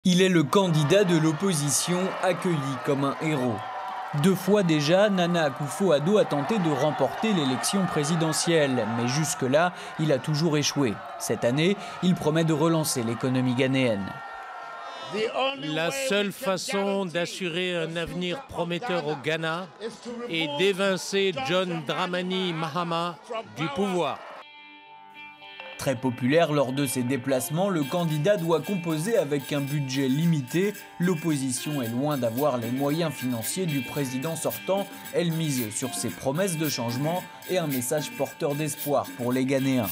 Il est le candidat de l'opposition accueilli comme un héros. 2 fois déjà, Nana Akufo-Addo a tenté de remporter l'élection présidentielle, mais jusque-là, il a toujours échoué. Cette année, il promet de relancer l'économie ghanéenne. La seule façon d'assurer un avenir prometteur au Ghana est d'évincer John Dramani Mahama du pouvoir. Très populaire lors de ses déplacements, le candidat doit composer avec un budget limité. L'opposition est loin d'avoir les moyens financiers du président sortant. Elle mise sur ses promesses de changement et un message porteur d'espoir pour les Ghanéens.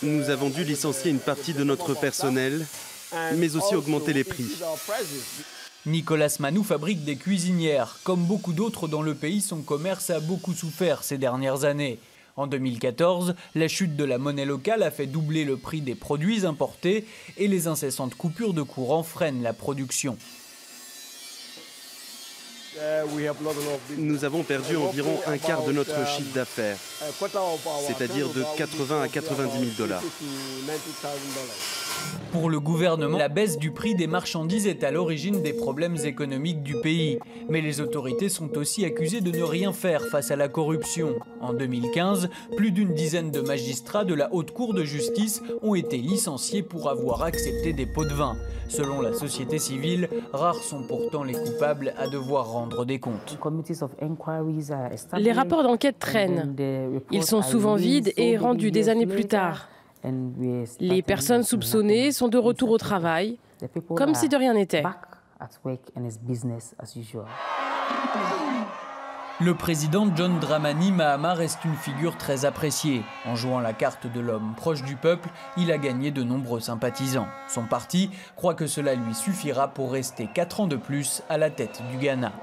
Nous avons dû licencier une partie de notre personnel, mais aussi augmenter les prix. Nicolas Manou fabrique des cuisinières. Comme beaucoup d'autres dans le pays, son commerce a beaucoup souffert ces dernières années. En 2014, la chute de la monnaie locale a fait doubler le prix des produits importés et les incessantes coupures de courant freinent la production. Nous avons perdu environ un quart de notre chiffre d'affaires, c'est-à-dire de 80 à 90 000 $. Pour le gouvernement, la baisse du prix des marchandises est à l'origine des problèmes économiques du pays. Mais les autorités sont aussi accusées de ne rien faire face à la corruption. En 2015, plus d'une dizaine de magistrats de la Haute Cour de justice ont été licenciés pour avoir accepté des pots de vin. Selon la société civile, rares sont pourtant les coupables à devoir rendre des comptes. Les rapports d'enquête traînent. Ils sont souvent vides et rendus des années plus tard. Les personnes soupçonnées sont de retour au travail, comme si de rien n'était. Le président John Dramani Mahama reste une figure très appréciée. En jouant la carte de l'homme proche du peuple, il a gagné de nombreux sympathisants. Son parti croit que cela lui suffira pour rester 4 ans de plus à la tête du Ghana.